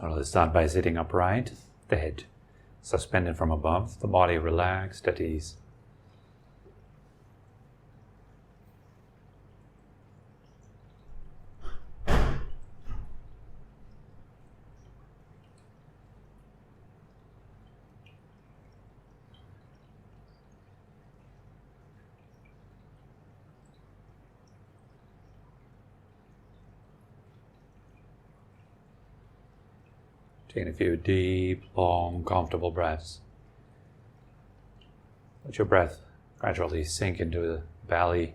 So let's start by sitting upright, the head suspended from above, the body relaxed at ease. Taking a few deep, long, comfortable breaths. Let your breath gradually sink into the belly.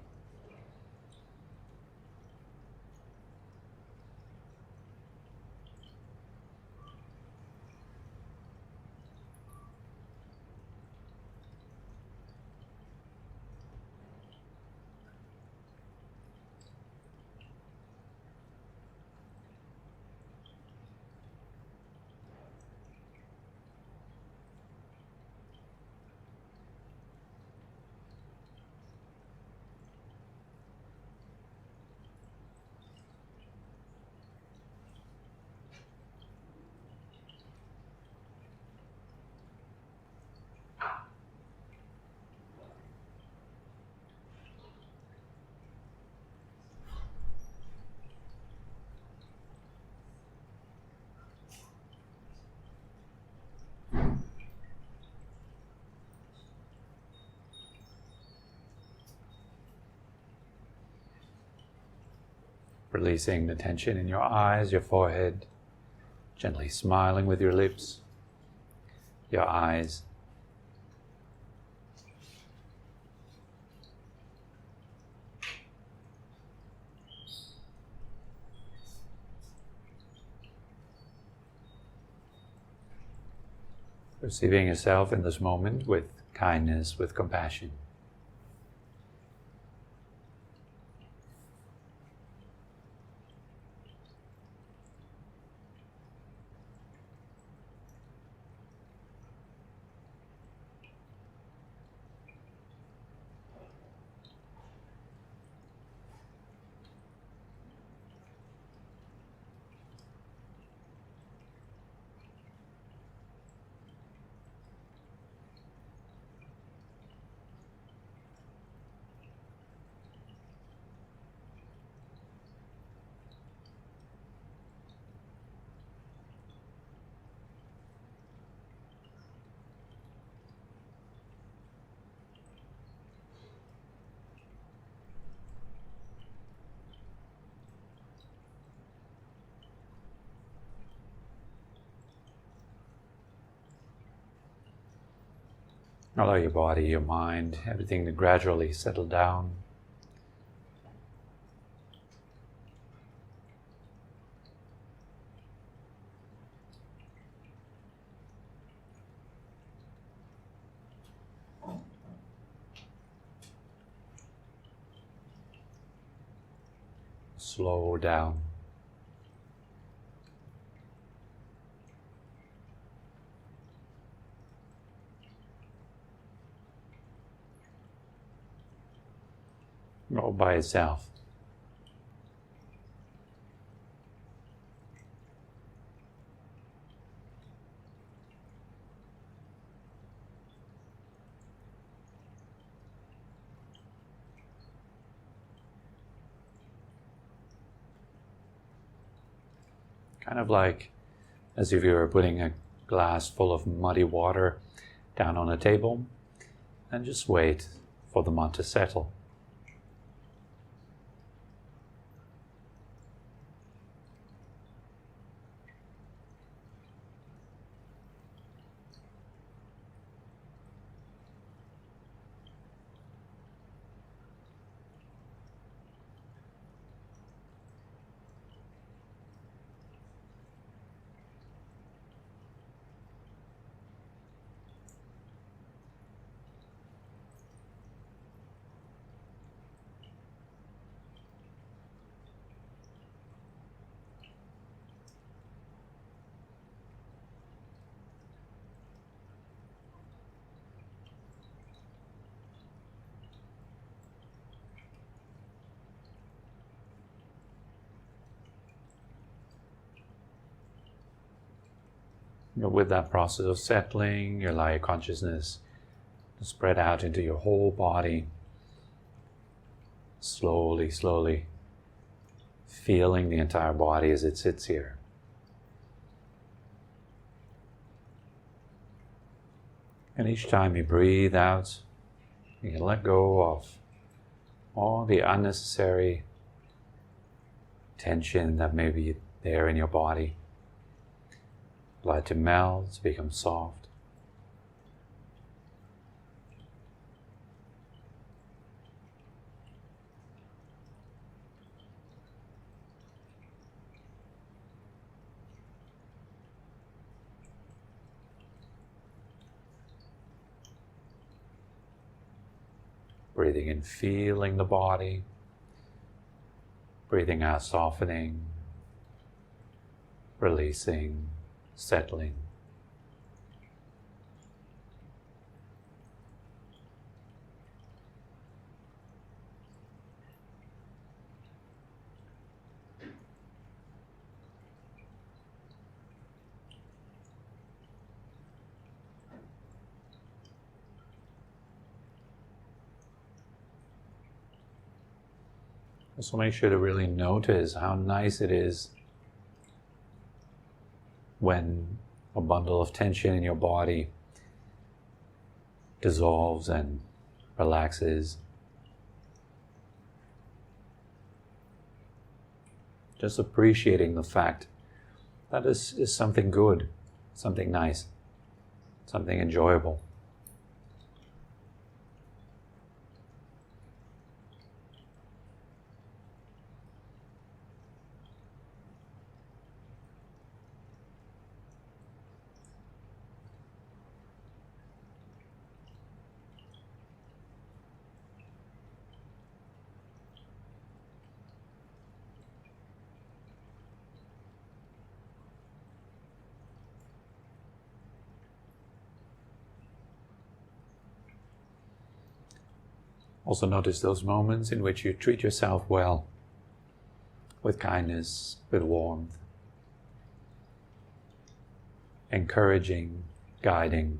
Releasing the tension in your eyes, your forehead, gently smiling with your lips, your eyes. Receiving yourself in this moment with kindness, with compassion. Allow your body, your mind, everything to gradually settle down. Slow down. All by itself. Kind of like as if you were putting a glass full of muddy water down on a table and just wait for the mud to settle. With that process of settling, you allow your consciousness to spread out into your whole body, slowly, slowly feeling the entire body as it sits here. And each time you breathe out, you can let go of all the unnecessary tension that may be there in your body. Allow it to melt, to become soft. Breathing in, feeling the body. Breathing out, softening, releasing, settling. Also make sure to really notice how nice it is when a bundle of tension in your body dissolves and relaxes. Just appreciating the fact that this is something good, something nice, something enjoyable. Also notice those moments in which you treat yourself well, with kindness, with warmth, encouraging, guiding,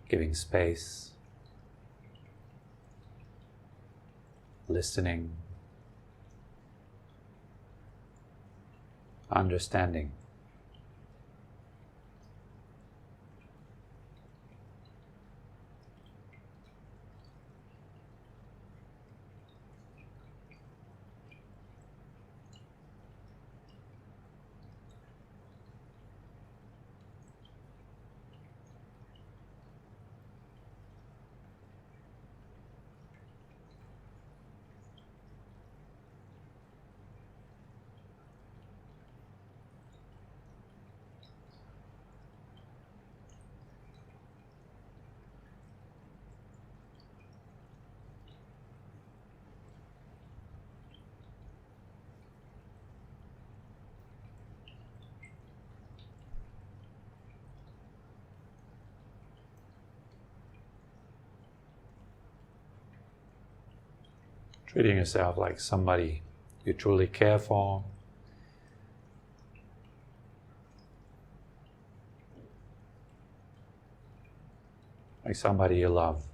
giving space, listening, understanding. Treating yourself like somebody you truly care for. Like somebody you love.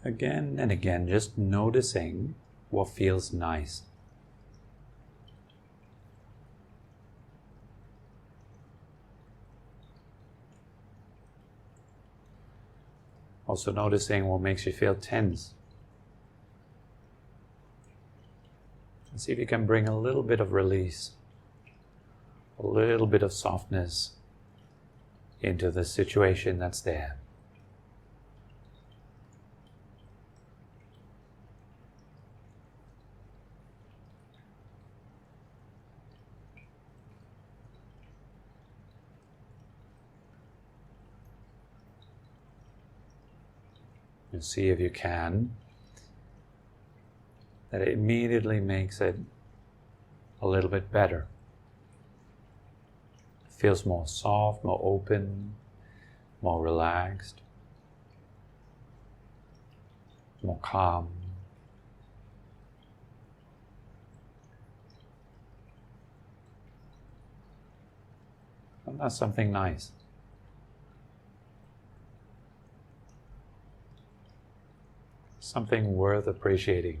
Again and again, just noticing what feels nice. Also noticing what makes you feel tense. And see if you can bring a little bit of release, a little bit of softness into the situation that's there. And see if you can, that it immediately makes it a little bit better. It feels more soft, more open, more relaxed, more calm. And that's something nice. Something worth appreciating.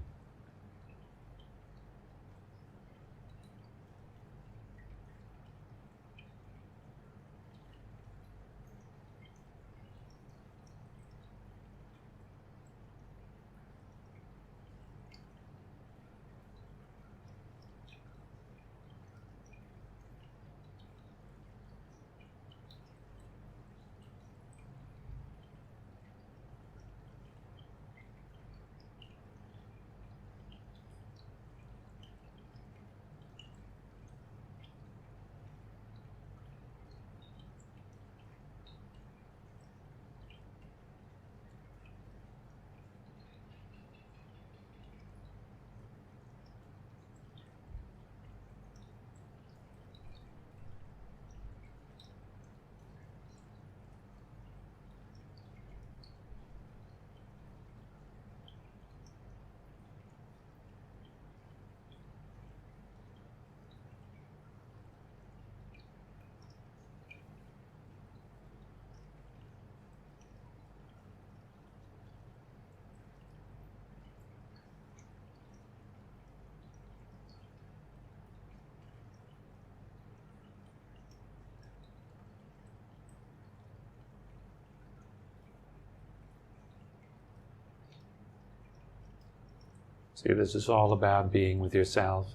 See, this is all about being with yourself,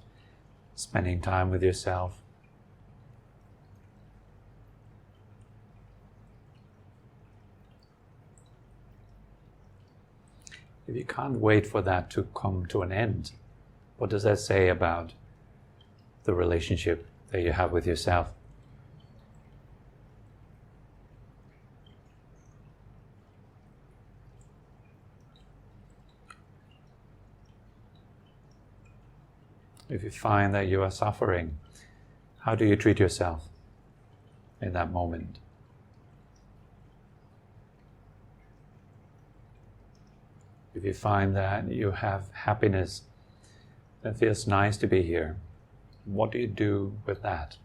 spending time with yourself. If you can't wait for that to come to an end, what does that say about the relationship that you have with yourself? If you find that you are suffering, how do you treat yourself in that moment? If you find that you have happiness, that feels nice to be here, what do you do with that?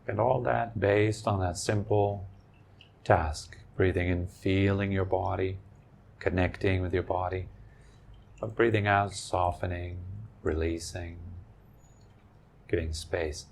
And all that based on that simple task, breathing in, feeling your body, connecting with your body, but breathing out, softening, releasing, giving space.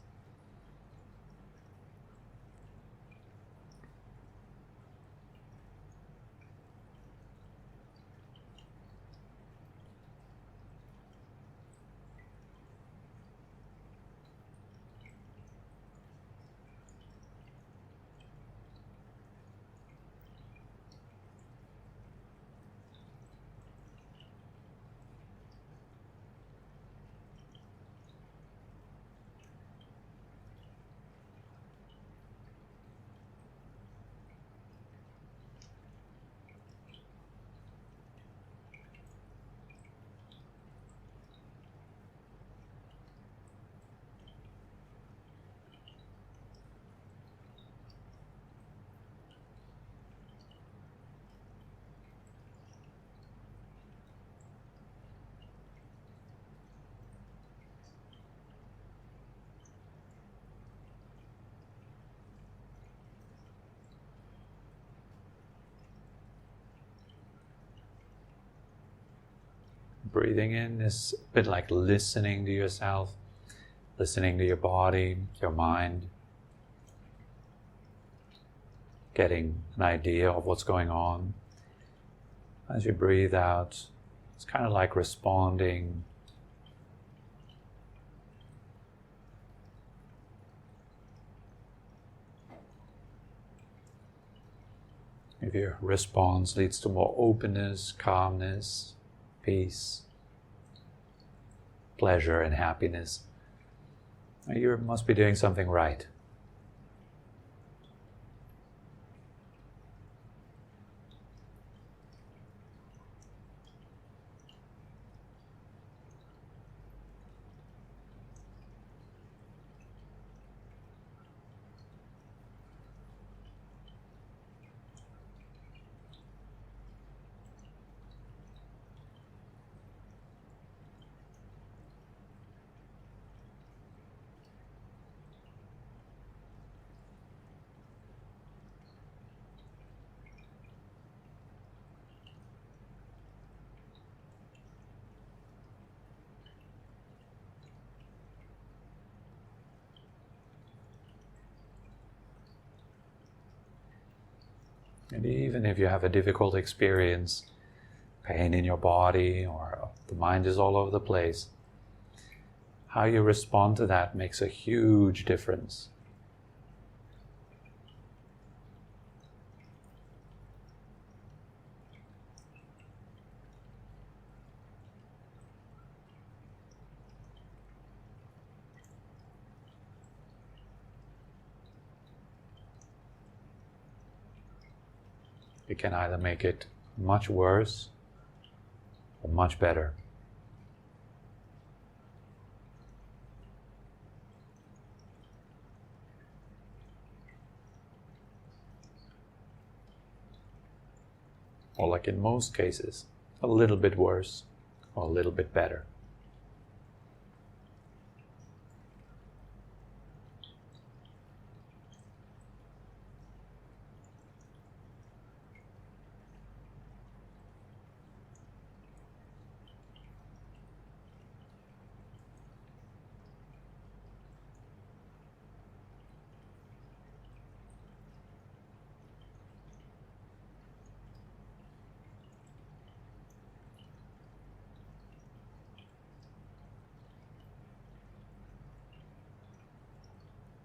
breathing in is a bit like listening to yourself, listening to your body, your mind, getting an idea of what's going on. As you breathe out, it's kind of like responding. If your response leads to more openness, calmness, peace, pleasure and happiness, you must be doing something right. And even if you have a difficult experience, pain in your body, or the mind is all over the place, how you respond to that makes a huge difference. You can either make it much worse or much better. Or like in most cases, a little bit worse or a little bit better.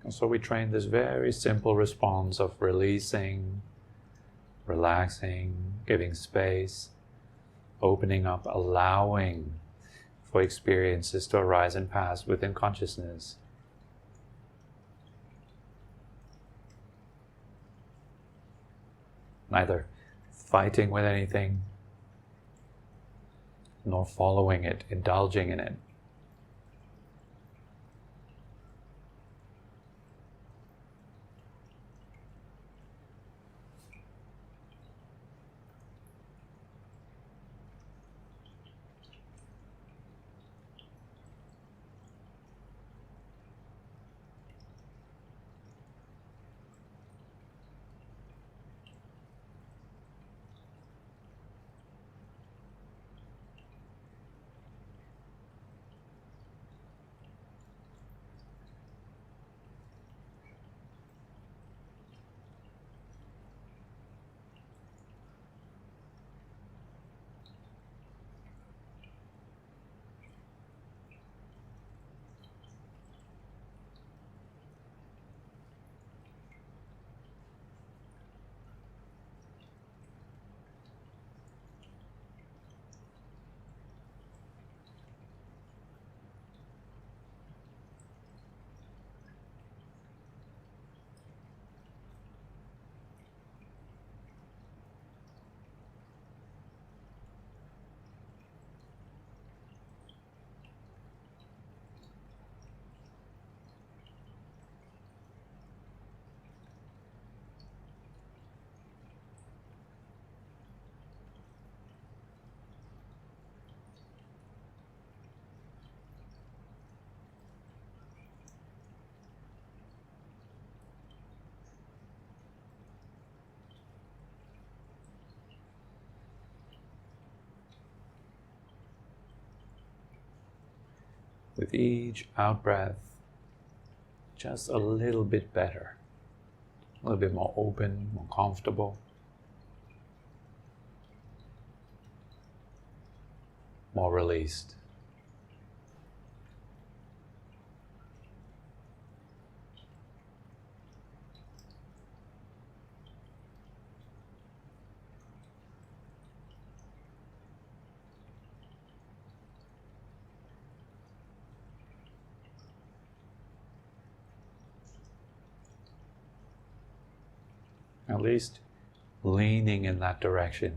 And so we train this very simple response of releasing, relaxing, giving space, opening up, allowing for experiences to arise and pass within consciousness. Neither fighting with anything, nor following it, indulging in it. with each out-breath just a little bit better, a little bit more open, more comfortable, more released. At least leaning in that direction.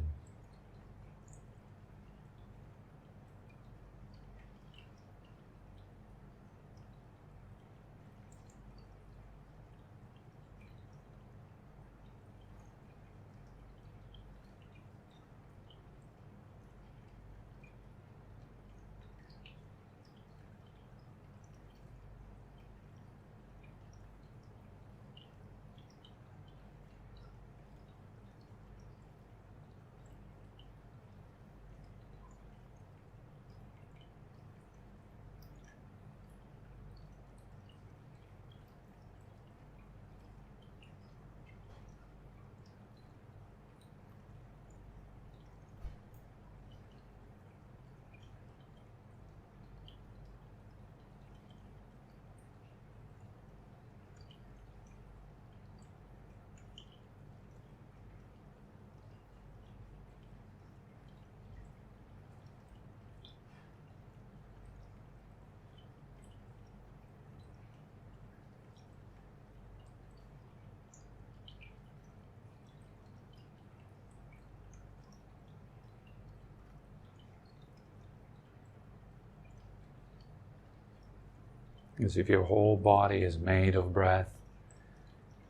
As if your whole body is made of breath,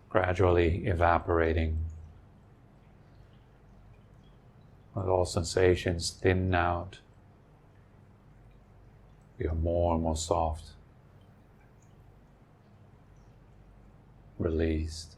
gradually evaporating, with all sensations thin out, you're more and more soft, released.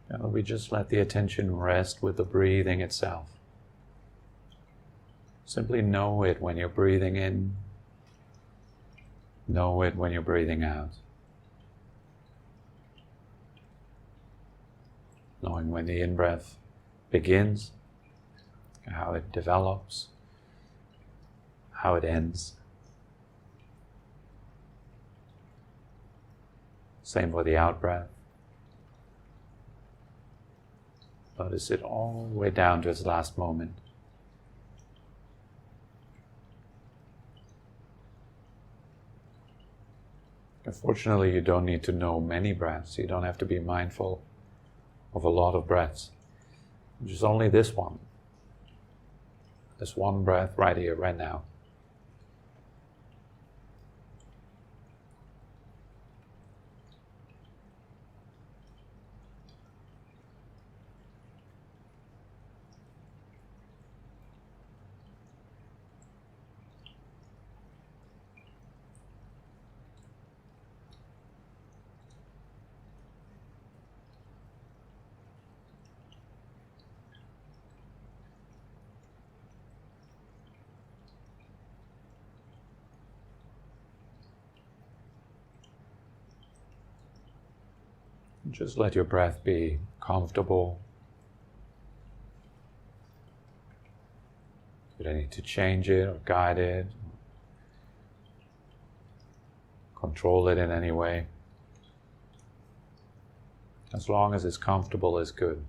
And we just let the attention rest with the breathing itself. Simply know it when you're breathing in, know it when you're breathing out. Knowing when the in-breath begins, how it develops, how it ends. Same for the out-breath. Notice it all the way down to its last moment. Unfortunately, you don't need to know many breaths. You don't have to be mindful of a lot of breaths. Just only this one. This one breath right here, right now. Just let your breath be comfortable. You don't need to change it or guide it, control it in any way. As long as it's comfortable is good.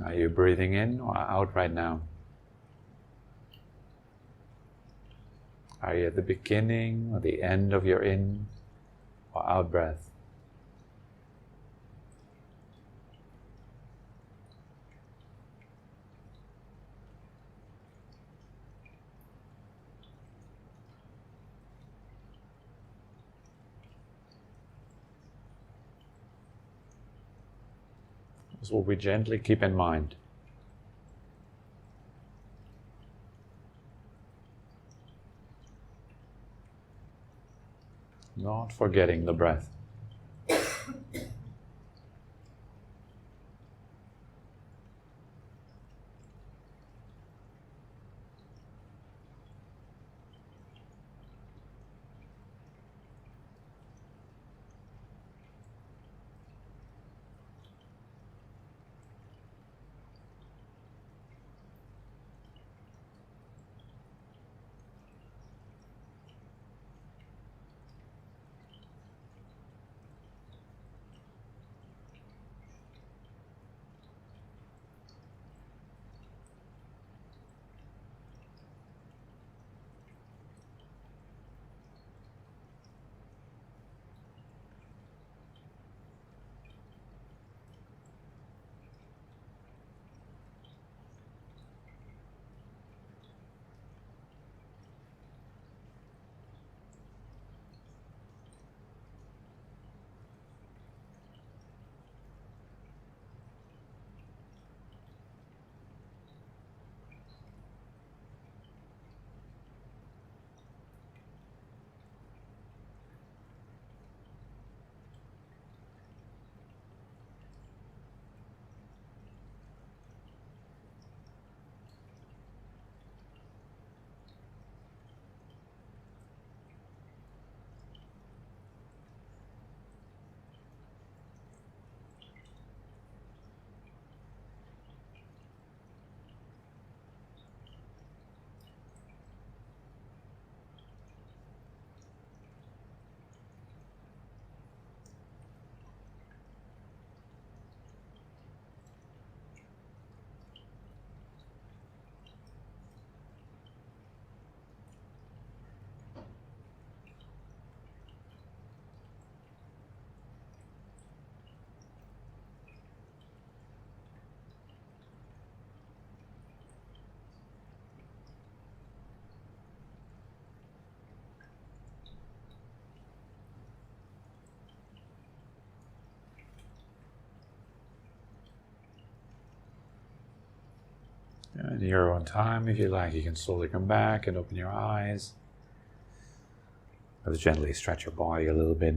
Are you breathing in or out right now? Are you at the beginning or the end of your in or out breath? This will we gently keep in mind. Not forgetting the breath. In your own time, if you like, you can slowly come back and open your eyes. Let's gently stretch your body a little bit.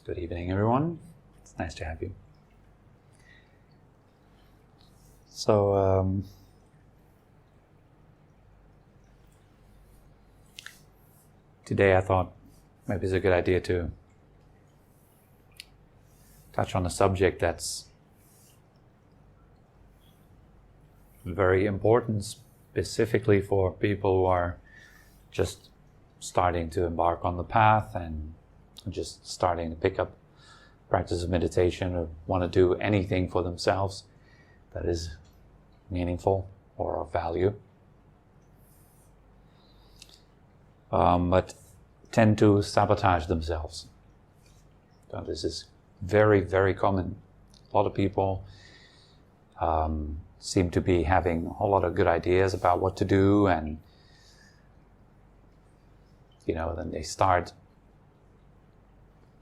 Good evening, everyone. It's nice to have you. So, today I thought maybe it's a good idea to touch on a subject that's very important, specifically for people who are just starting to embark on the path and just starting to pick up practice of meditation or want to do anything for themselves that is meaningful or of value. But tend to sabotage themselves. So this is very, very common. A lot of people seem to be having a whole lot of good ideas about what to do, and then they start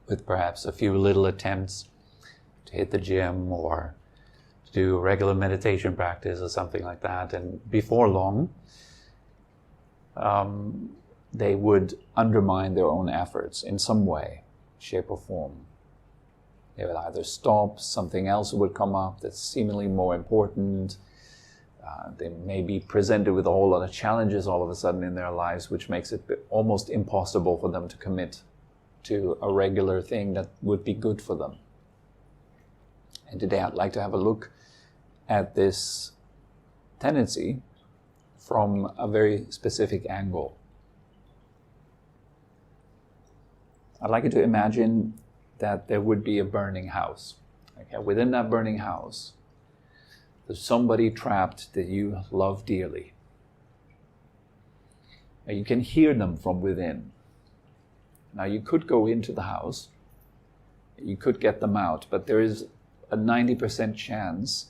with perhaps a few little attempts to hit the gym or to do regular meditation practice or something like that, and before long they would undermine their own efforts in some way, shape or form. They would either stop, something else would come up that's seemingly more important. They may be presented with a whole lot of challenges all of a sudden in their lives, which makes it almost impossible for them to commit to a regular thing that would be good for them. And today I'd like to have a look at this tendency from a very specific angle. I'd like you to imagine that there would be a burning house. Okay? Within that burning house, there's somebody trapped that you love dearly. And you can hear them from within. Now you could go into the house, you could get them out, but there is a 90% chance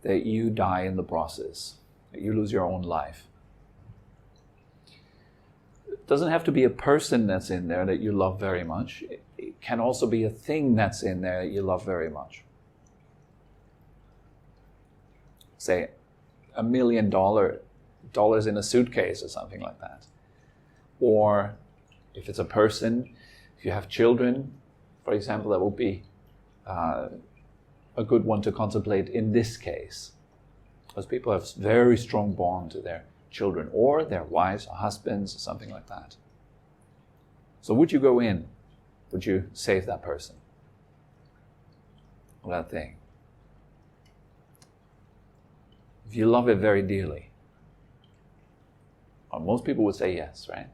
that you die in the process, that you lose your own life. It doesn't have to be a person that's in there that you love very much. It can also be a thing that's in there that you love very much. Say $1 million in a suitcase or something like that. Or if it's a person, if you have children, for example, that would be a good one to contemplate in this case. Because people have a very strong bond to their children or their wives or husbands or something like that. So would you go in? Would you save that person or that thing? If you love it very dearly, well, most people would say yes, right?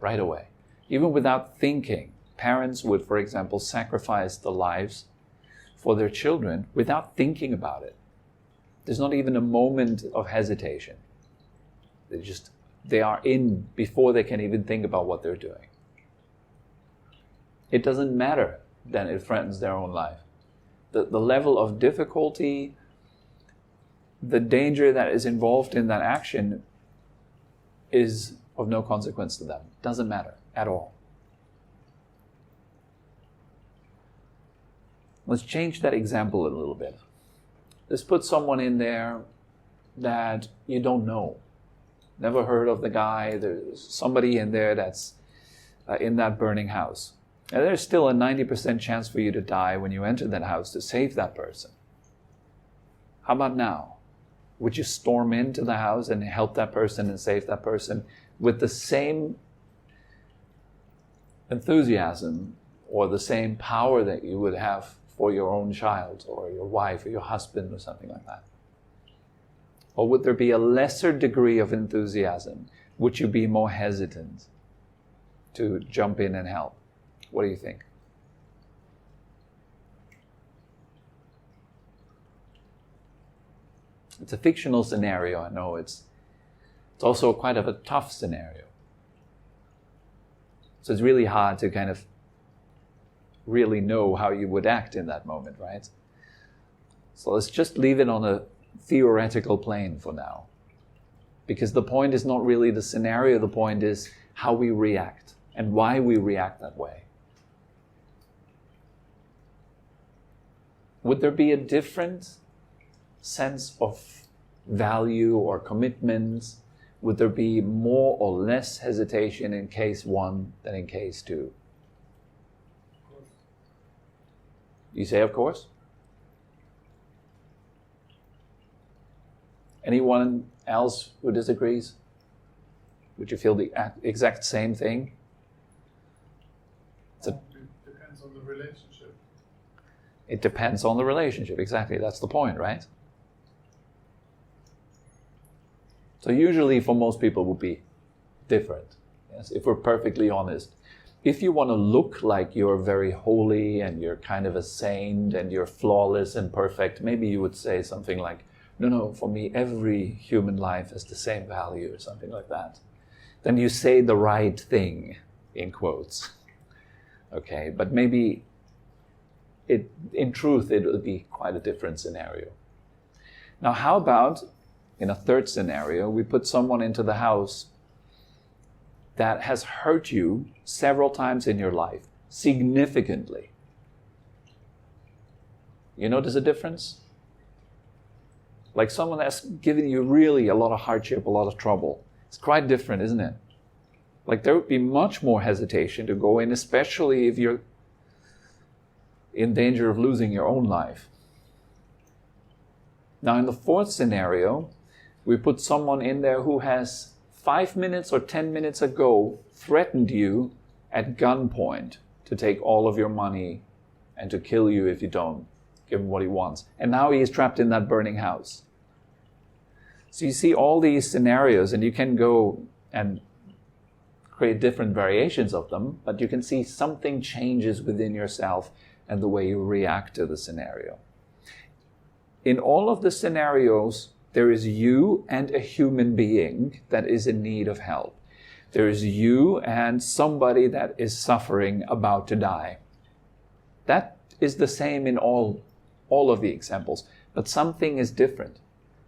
Right away. Even without thinking, parents would, for example, sacrifice the lives for their children without thinking about it. There's not even a moment of hesitation. They are in before they can even think about what they're doing. It doesn't matter then it threatens their own life. The level of difficulty, the danger that is involved in that action is of no consequence to them. It doesn't matter at all. Let's change that example a little bit. Let's put someone in there that you don't know. Never heard of the guy. There's somebody in there that's in that burning house. And there's still a 90% chance for you to die when you enter that house to save that person. How about now? Would you storm into the house and help that person and save that person with the same enthusiasm or the same power that you would have for your own child or your wife or your husband or something like that? Or would there be a lesser degree of enthusiasm? Would you be more hesitant to jump in and help? What do you think? It's a fictional scenario, I know. It's also quite of a tough scenario. So it's really hard to kind of really know how you would act in that moment, right? So let's just leave it on a theoretical plane for now. Because the point is not really the scenario, the point is how we react and why we react that way. Would there be a different sense of value or commitment? Would there be more or less hesitation in case 1 than in case 2? You say, of course? Anyone else who disagrees? Would you feel the exact same thing? It depends on the relationship. It depends on the relationship. Exactly, that's the point, right? So usually for most people it would be different. Yes, if we're perfectly honest. If you want to look like you're very holy and you're kind of a saint and you're flawless and perfect, maybe you would say something like, no, for me every human life has the same value, or something like that. Then you say the right thing, in quotes. Okay, but maybe in truth it would be quite a different scenario. Now how about, in a third scenario, we put someone into the house that has hurt you several times in your life, significantly. You notice a difference? Like someone that's given you really a lot of hardship, a lot of trouble. It's quite different, isn't it? Like there would be much more hesitation to go in, especially if you're in danger of losing your own life. Now in the fourth scenario, we put someone in there who has 5 minutes or 10 minutes ago threatened you at gunpoint to take all of your money and to kill you if you don't give him what he wants. And now he is trapped in that burning house. So you see all these scenarios, and you can go and create different variations of them, but you can see something changes within yourself and the way you react to the scenario. In all of the scenarios, there is you and a human being that is in need of help. There is you and somebody that is suffering, about to die. That is the same in all of the examples, but something is different.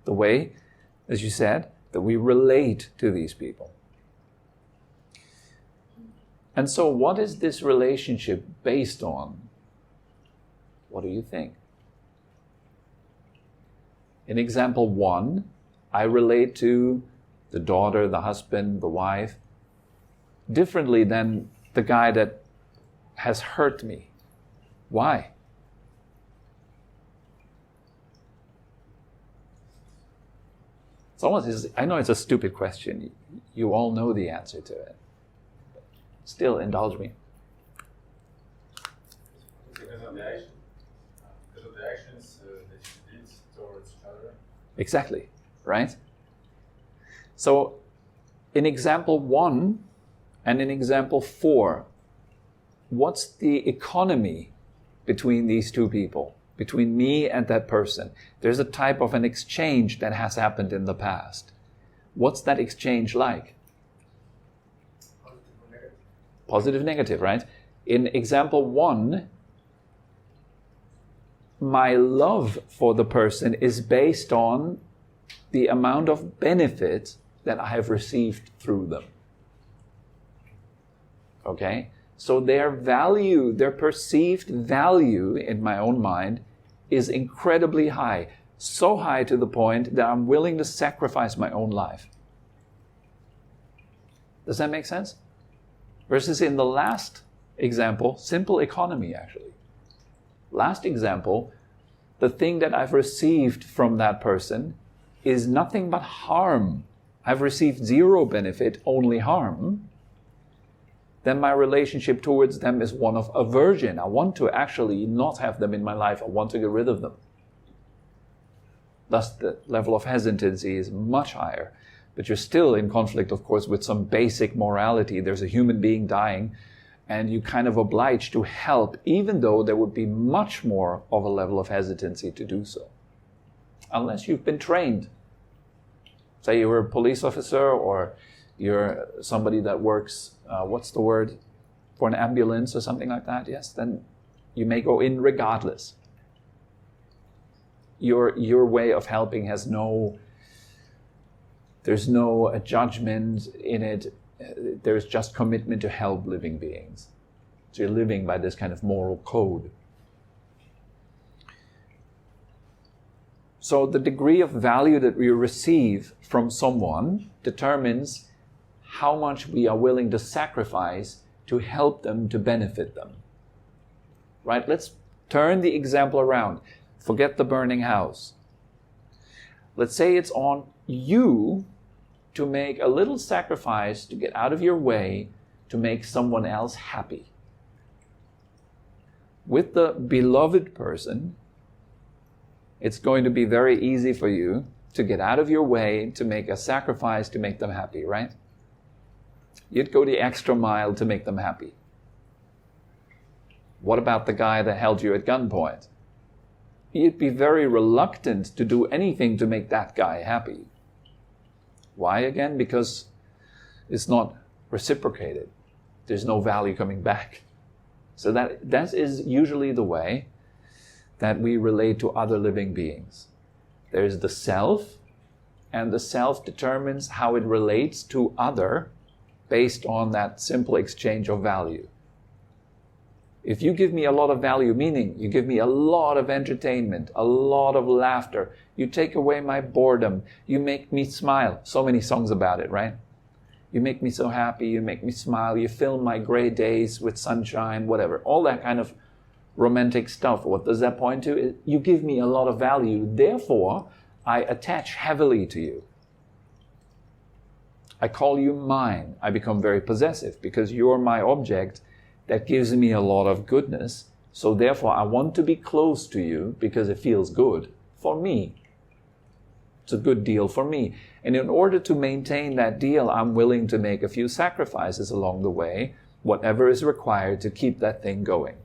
The way, as you said, that we relate to these people. And so what is this relationship based on? What do you think? In example 1, I relate to the daughter, the husband, the wife, differently than the guy that has hurt me. Why? I know it's a stupid question. You all know the answer to it. Still, indulge me. Because of the action. Because of the actions that you did towards each other. Exactly, right? So, in example 1 and in example 4, what's the economy between these two people? Between me and that person? There's a type of an exchange that has happened in the past. What's that exchange like? Positive, negative, right? In example 1, my love for the person is based on the amount of benefit that I have received through them. Okay? So their value, their perceived value in my own mind is incredibly high. So high to the point that I'm willing to sacrifice my own life. Does that make sense? Versus in the last example, simple economy actually. Last example, the thing that I've received from that person is nothing but harm. I've received zero benefit, only harm. Then my relationship towards them is one of aversion. I want to actually not have them in my life. I want to get rid of them. Thus the level of hesitancy is much higher. But you're still in conflict, of course, with some basic morality. There's a human being dying, and you kind of obliged to help, even though there would be much more of a level of hesitancy to do so. Unless you've been trained. Say you were a police officer, or you're somebody that works, what's the word, for an ambulance or something like that, yes, then you may go in regardless. Your way of helping has there's no judgment in it. There's just commitment to help living beings. So you're living by this kind of moral code. So the degree of value that we receive from someone determines how much we are willing to sacrifice to help them, to benefit them. Right? Let's turn the example around. Forget the burning house. Let's say it's on you to make a little sacrifice to get out of your way to make someone else happy. with the beloved person, it's going to be very easy for you to get out of your way to make a sacrifice to make them happy, right? You'd go the extra mile to make them happy. What about the guy that held you at gunpoint? You'd be very reluctant to do anything to make that guy happy. Why again? Because it's not reciprocated. There's no value coming back. So that is usually the way that we relate to other living beings. There's the self, and the self determines how it relates to other based on that simple exchange of value. If you give me a lot of value, meaning you give me a lot of entertainment, a lot of laughter, you take away my boredom, you make me smile. So many songs about it, right? You make me so happy, you make me smile, you fill my gray days with sunshine, whatever. All that kind of romantic stuff. What does that point to? You give me a lot of value, therefore I attach heavily to you. I call you mine. I become very possessive because you're my object that gives me a lot of goodness. So therefore I want to be close to you because it feels good for me. It's a good deal for me. And in order to maintain that deal, I'm willing to make a few sacrifices along the way, whatever is required to keep that thing going.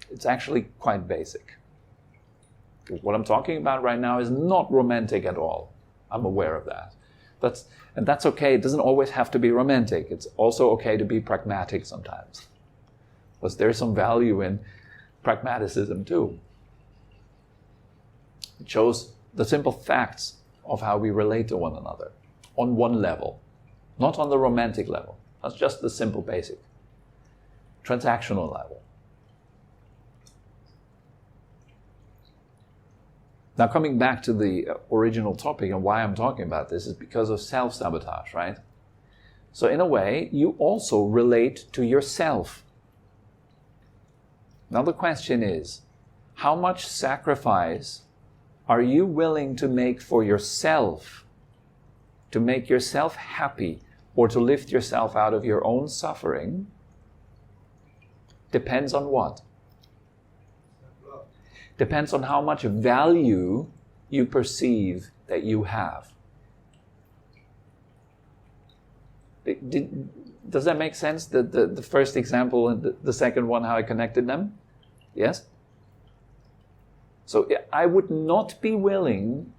It's actually quite basic. What I'm talking about right now is not romantic at all. I'm aware of that. And that's okay. It doesn't always have to be romantic. It's also okay to be pragmatic sometimes. Because there's some value in pragmaticism too. It shows the simple facts of how we relate to one another on one level, not on the romantic level. That's just the simple basic transactional level. Now, coming back to the original topic and why I'm talking about this is because of self-sabotage, right? So in a way, you also relate to yourself. Now the question is, how much sacrifice are you willing to make for yourself, to make yourself happy, or to lift yourself out of your own suffering? Depends on what? Depends on how much value you perceive that you have. Does that make sense? The first example and the second one, how I connected them? Yes? So I would not be willing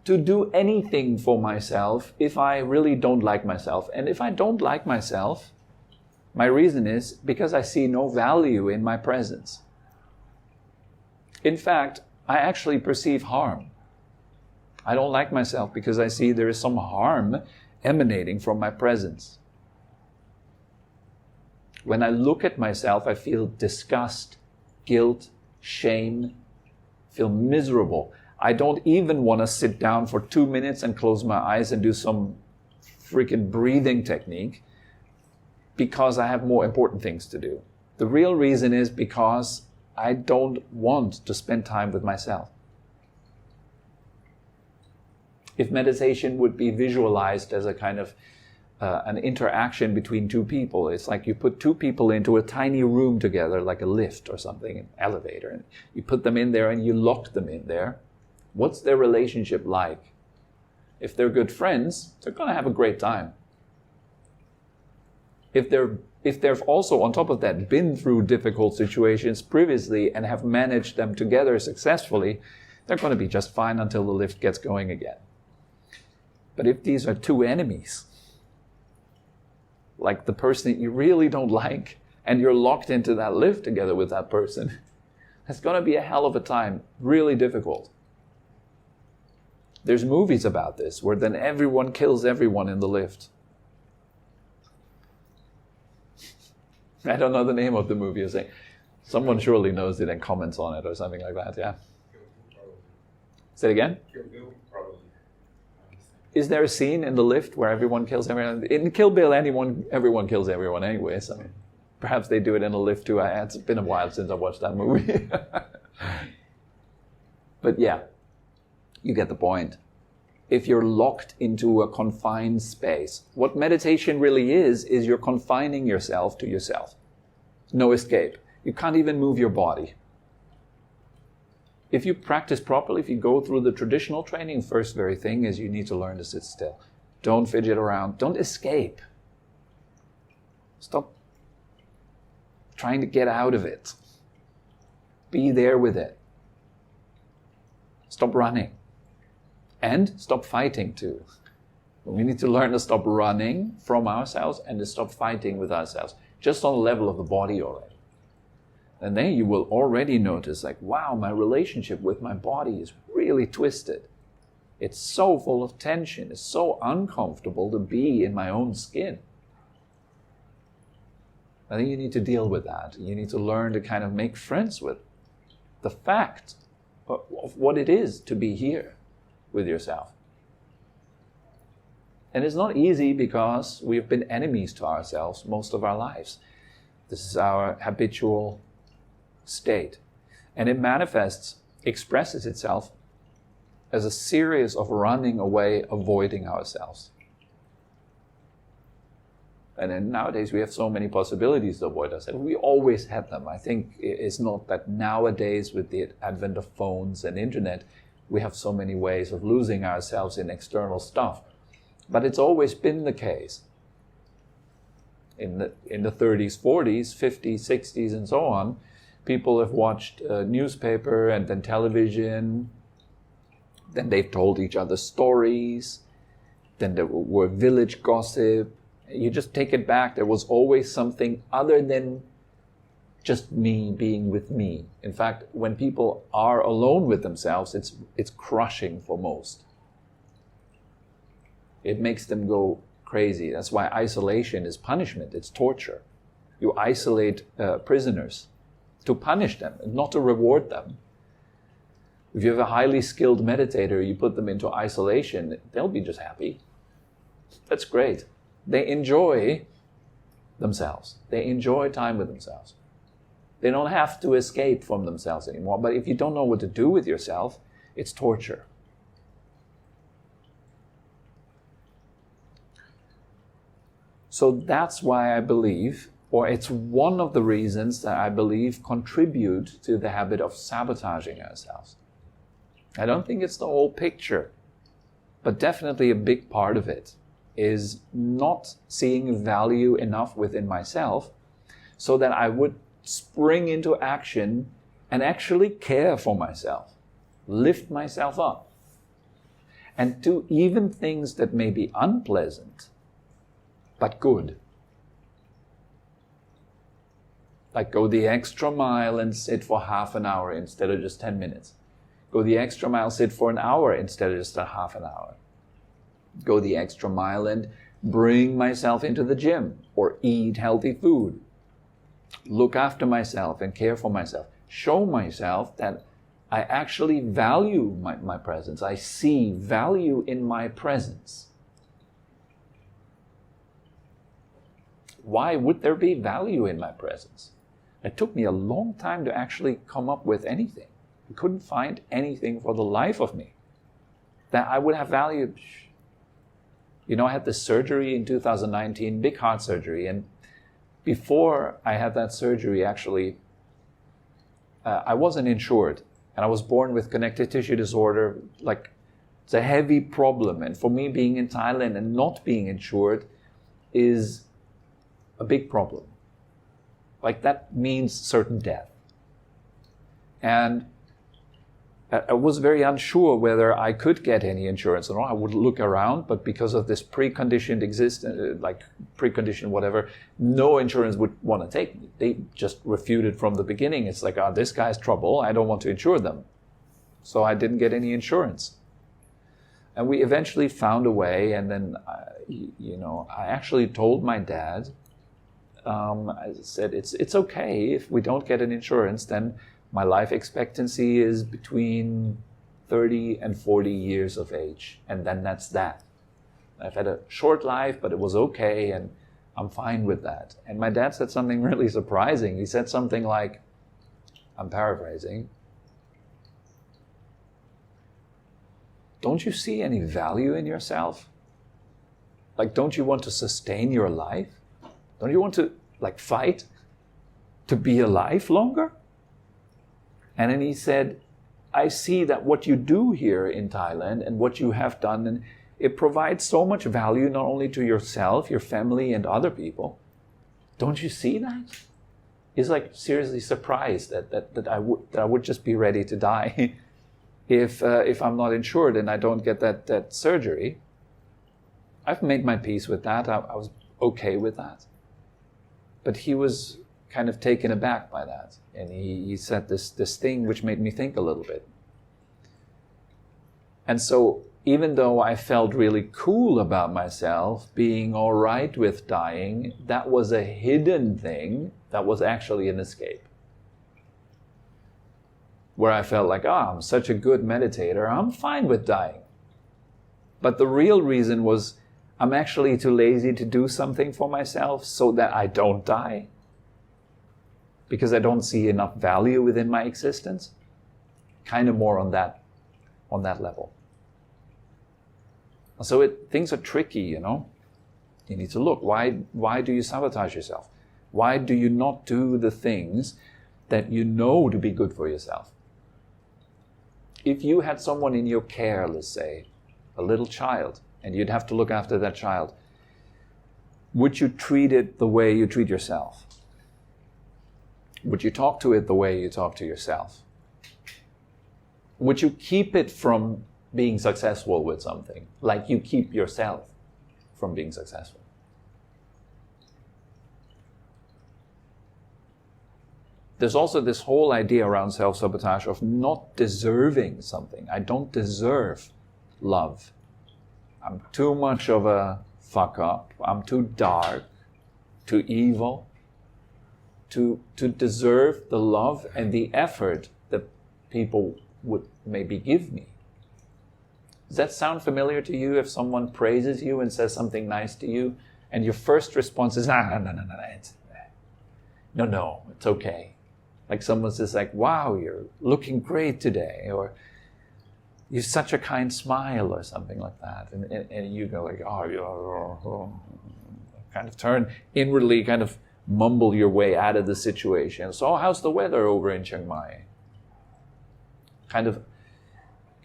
to do anything for myself if I really don't like myself. And if I don't like myself, my reason is because I see no value in my presence. In fact, I actually perceive harm. I don't like myself because I see there is some harm emanating from my presence. When I look at myself, I feel disgust, guilt, shame, feel miserable. I don't even want to sit down for 2 minutes and close my eyes and do some freaking breathing technique because I have more important things to do. The real reason is because I don't want to spend time with myself. If meditation would be visualized as a kind of an interaction between two people, it's like you put two people into a tiny room together, like a lift or something, an elevator, and you put them in there and you lock them in there. What's their relationship like? If they're good friends, they're going to have a great time. If they've also, on top of that, been through difficult situations previously and have managed them together successfully, they're going to be just fine until the lift gets going again. But if these are two enemies, like the person that you really don't like, and you're locked into that lift together with that person, it's going to be a hell of a time, really difficult. There's movies about this, where then everyone kills everyone in the lift. I don't know the name of the movie. You're saying someone surely knows it and comments on it or something like that. Yeah. Say it again. Kill Bill, probably. Is there a scene in the lift where everyone kills everyone? In Kill Bill, everyone kills everyone anyway. So perhaps they do it in a lift too. It's been a while since I watched that movie. But yeah, you get the point. If you're locked into a confined space, what meditation really is you're confining yourself to yourself. no escape. You can't even move your body. If you practice properly, if you go through the traditional training, first very thing is you need to learn to sit still. Don't fidget around. Don't escape. Stop trying to get out of it. Be there with it. Stop running. And stop fighting too. We need to learn to stop running from ourselves and to stop fighting with ourselves, just on the level of the body already. And then you will already notice, like, wow, my relationship with my body is really twisted. It's so full of tension. It's so uncomfortable to be in my own skin. I think you need to deal with that. You need to learn to kind of make friends with the fact of what it is to be here with yourself. And it's not easy because we've been enemies to ourselves most of our lives. This is our habitual state. And it expresses itself as a series of running away, avoiding ourselves. And then nowadays we have so many possibilities to avoid ourselves. We always had them. I think it's not that nowadays with the advent of phones and internet, we have so many ways of losing ourselves in external stuff. But it's always been the case. In the 30s, 40s, 50s, 60s, and so on, people have watched newspaper and then television. Then they've told each other stories. Then there were village gossip. You just take it back. There was always something other than just me being with me. In fact, when people are alone with themselves, it's crushing for most. It makes them go crazy. That's why isolation is punishment. It's torture. You isolate prisoners to punish them, not to reward them. If you have a highly skilled meditator, you put them into isolation, they'll be just happy. That's great. They enjoy themselves. They enjoy time with themselves. They don't have to escape from themselves anymore. But if you don't know what to do with yourself, it's torture. So that's why I believe, or it's one of the reasons that I believe contribute to the habit of sabotaging ourselves. I don't think it's the whole picture, but definitely a big part of it is not seeing value enough within myself so that I would spring into action and actually care for myself, lift myself up, and do even things that may be unpleasant, but good. Like go the extra mile and sit for half an hour instead of just 10 minutes. Go the extra mile, sit for an hour instead of just a half an hour. Go the extra mile and bring myself into the gym or eat healthy food. Look after myself and care for myself. Show myself that I actually value my presence. I see value in my presence. Why would there be value in my presence? It took me a long time to actually come up with anything. I couldn't find anything for the life of me that I would have valued. You know, I had this surgery in 2019, big heart surgery. And before I had that surgery, actually, I wasn't insured. And I was born with connective tissue disorder. Like, it's a heavy problem. And for me, being in Thailand and not being insured is a big problem. Like, that means certain death. And I was very unsure whether I could get any insurance or not. I would look around, but because of this preconditioned whatever, no insurance would want to take me. They just refuted from the beginning. It's like, this guy's trouble. I don't want to insure them. So I didn't get any insurance. And we eventually found a way, and then, I actually told my dad, I said, it's okay if we don't get an insurance, then my life expectancy is between 30 and 40 years of age. And then that's that. I've had a short life, but it was okay, and I'm fine with that. And my dad said something really surprising. He said something like, I'm paraphrasing, don't you see any value in yourself? Like, don't you want to sustain your life? Don't you want to, fight? to be alive longer? And then he said, I see that what you do here in Thailand and what you have done, and it provides so much value not only to yourself, your family, and other people. Don't you see that? He's like seriously surprised that I would just be ready to die if I'm not insured and I don't get that surgery. I've made my peace with that. I was okay with that. But he was kind of taken aback by that. And he said this thing which made me think a little bit. And so even though I felt really cool about myself, being all right with dying, that was a hidden thing that was actually an escape. Where I felt like, I'm such a good meditator, I'm fine with dying. But the real reason was, I'm actually too lazy to do something for myself so that I don't die. Because I don't see enough value within my existence. Kind of more on that level. So things are tricky, you know. You need to look. Why do you sabotage yourself? Why do you not do the things that you know to be good for yourself? If you had someone in your care, let's say, a little child, and you'd have to look after that child, would you treat it the way you treat yourself? Would you talk to it the way you talk to yourself? Would you keep it from being successful with something, like you keep yourself from being successful? There's also this whole idea around self-sabotage of not deserving something. I don't deserve love. I'm too much of a fuck up. I'm too dark, too evil to deserve the love and the effort that people would maybe give me. Does that sound familiar to you if someone praises you and says something nice to you and your first response is, no, it's okay. Like someone says like, wow, you're looking great today, or you have such a kind smile or something like that. And you go like, kind of turn inwardly, kind of mumble your way out of the situation. So how's the weather over in Chiang Mai? Kind of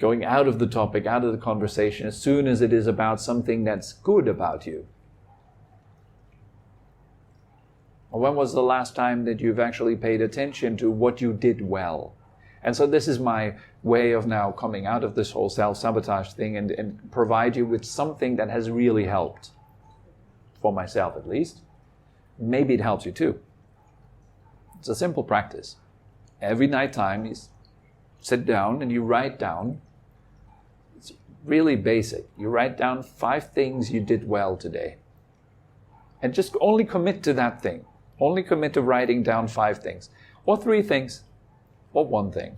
going out of the topic, out of the conversation, as soon as it is about something that's good about you. Or when was the last time that you've actually paid attention to what you did well? And so this is my way of now coming out of this whole self-sabotage thing and provide you with something that has really helped. For myself at least. Maybe it helps you too. It's a simple practice. Every nighttime you sit down and you write down. It's really basic. You write down 5 things you did well today. And just only commit to that thing. Only commit to writing down 5 things. Or 3 things. Or 1 thing.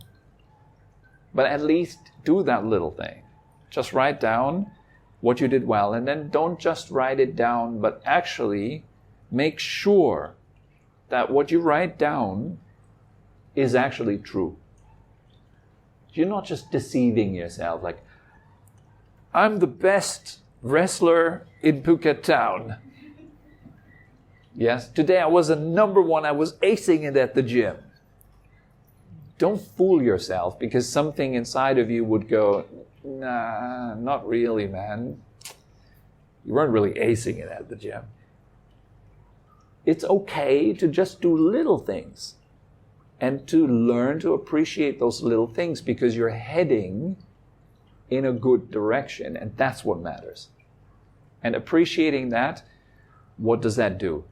But at least do that little thing. Just write down what you did well. And then don't just write it down, but actually make sure that what you write down is actually true. You're not just deceiving yourself like, I'm the best wrestler in Phuket town. Yes, today I was a number 1, I was acing it at the gym. Don't fool yourself because something inside of you would go, nah, not really, man. You weren't really acing it at the gym. It's okay to just do little things and to learn to appreciate those little things because you're heading in a good direction, and that's what matters. And appreciating that, what does that do?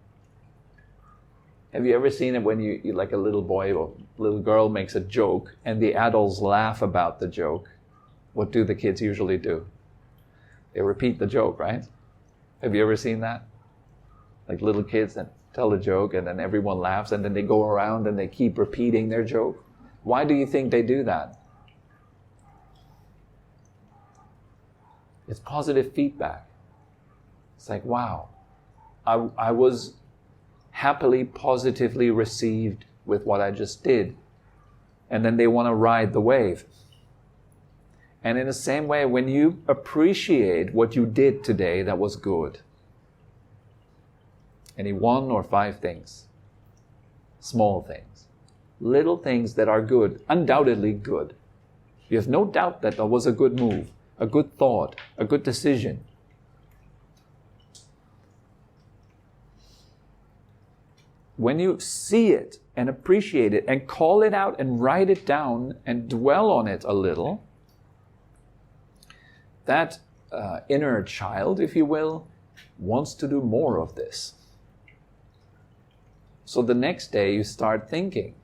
Have you ever seen it when you like a little boy or little girl makes a joke and the adults laugh about the joke? What do the kids usually do? They repeat the joke, right? Have you ever seen that? Like little kids that tell a joke and then everyone laughs and then they go around and they keep repeating their joke. Why do you think they do that? It's positive feedback. It's like, wow, I was happily, positively received with what I just did. And then they want to ride the wave. And in the same way, when you appreciate what you did today that was good, any 1 or 5 things, small things. Little things that are good, undoubtedly good. You have no doubt that was a good move, a good thought, a good decision. When you see it and appreciate it and call it out and write it down and dwell on it a little, that inner child, if you will, wants to do more of this. So the next day you start thinking,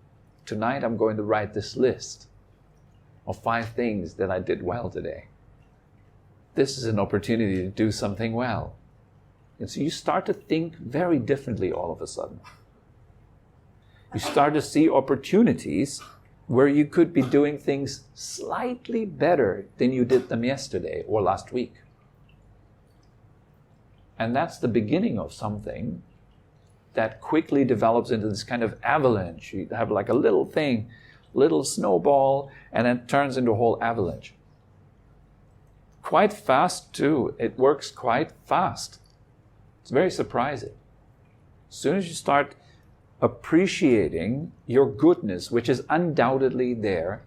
tonight I'm going to write this list of 5 things that I did well today. This is an opportunity to do something well. And so you start to think very differently all of a sudden. You start to see opportunities where you could be doing things slightly better than you did them yesterday or last week. And that's the beginning of something that quickly develops into this kind of avalanche. You have like a little thing, little snowball, and then it turns into a whole avalanche. Quite fast too. It works quite fast. It's very surprising. As soon as you start appreciating your goodness, which is undoubtedly there,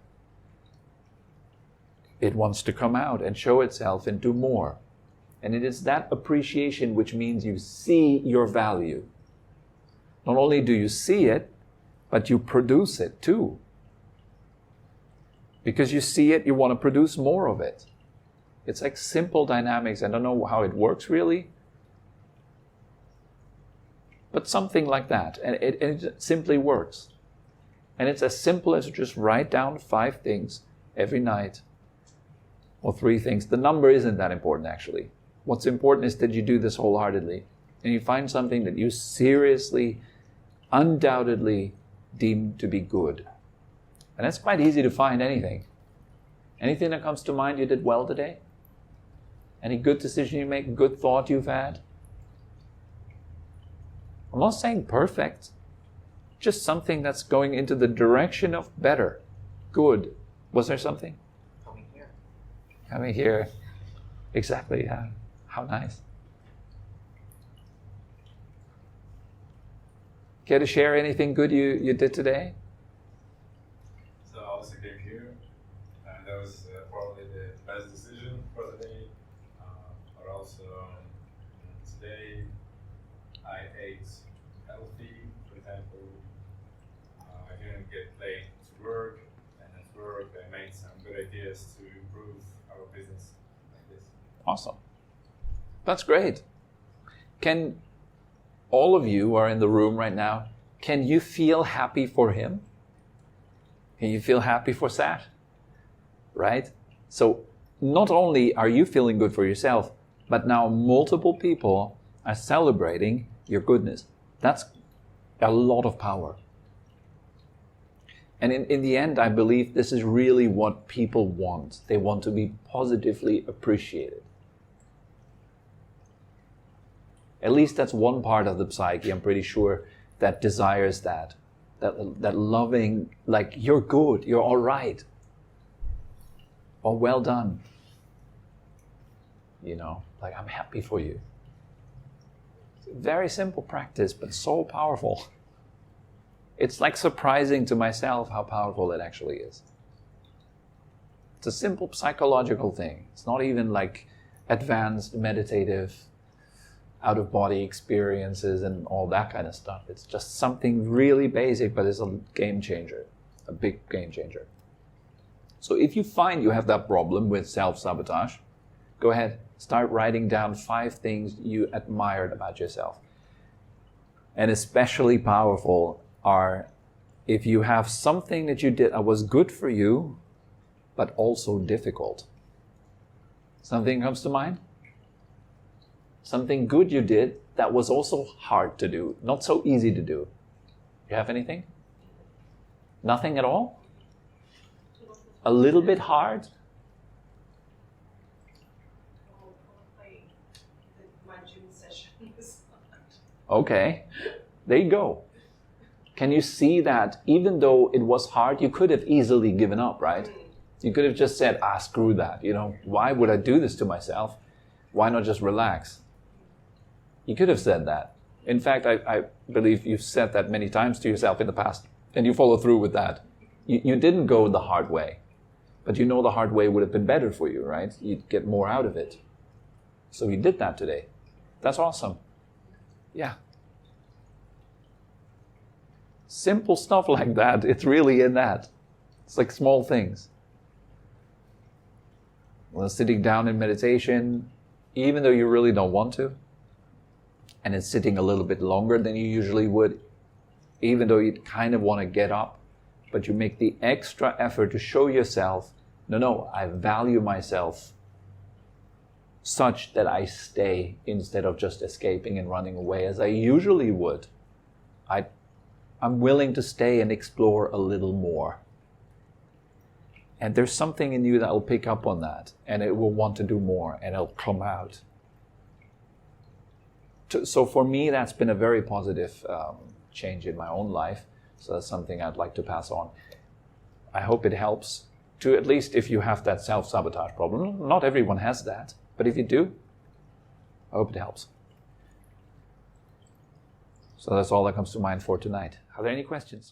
it wants to come out and show itself and do more. And it is that appreciation which means you see your value. Not only do you see it, but you produce it too. Because you see it, you want to produce more of it. It's like simple dynamics. I don't know how it works really, but something like that. And it simply works. And it's as simple as just write down 5 things every night, or 3 things. The number isn't that important actually. What's important is that you do this wholeheartedly. And you find something that you seriously, undoubtedly deem to be good. And that's quite easy to find anything. Anything that comes to mind you did well today? Any good decision you make, good thought you've had? I'm not saying perfect. Just something that's going into the direction of better, good. Was there something? Coming here. Coming here. Exactly, yeah. How nice. Care to share anything good you did today? So I also came here, and that was probably the best decision for the day. But also today I ate healthy. For example, I didn't get late to work, and at work I made some good ideas to improve our business like this. Awesome. That's great. Can all of you who are in the room right now, can you feel happy for him? Can you feel happy for Sat? Right? So not only are you feeling good for yourself, but now multiple people are celebrating your goodness. That's a lot of power. And in the end, I believe this is really what people want. They want to be positively appreciated. At least that's one part of the psyche, I'm pretty sure, that desires that loving, like, you're good, you're all right, or well done. You know, like, I'm happy for you. It's a very simple practice, but so powerful. It's like surprising to myself how powerful it actually is. It's a simple psychological thing. It's not even like advanced meditative out-of-body experiences and all that kind of stuff. It's just something really basic, but it's a game changer, a big game changer. So if you find you have that problem with self-sabotage, go ahead, start writing down 5 things you admired about yourself. And especially powerful are if you have something that you did that was good for you, but also difficult. Something comes to mind? Something good you did that was also hard to do, not so easy to do. You have anything? Nothing at all? A little bit hard? My gym session is hard. Okay, there you go. Can you see that even though it was hard, you could have easily given up, right? You could have just said, screw that. You know, why would I do this to myself? Why not just relax? You could have said that. In fact, I believe you've said that many times to yourself in the past, and you follow through with that. You didn't go the hard way, but you know the hard way would have been better for you, right? You'd get more out of it. So you did that today. That's awesome. Yeah. Simple stuff like that, it's really in that. It's like small things. Well, sitting down in meditation, even though you really don't want to, and it's sitting a little bit longer than you usually would, even though you kind of want to get up, but you make the extra effort to show yourself, no, I value myself such that I stay instead of just escaping and running away as I usually would. I'm willing to stay and explore a little more. And there's something in you that will pick up on that, and it will want to do more, and it'll come out. So for me, that's been a very positive change in my own life. So that's something I'd like to pass on. I hope it helps to, at least if you have that self-sabotage problem. Not everyone has that, but if you do, I hope it helps. So that's all that comes to mind for tonight. Are there any questions?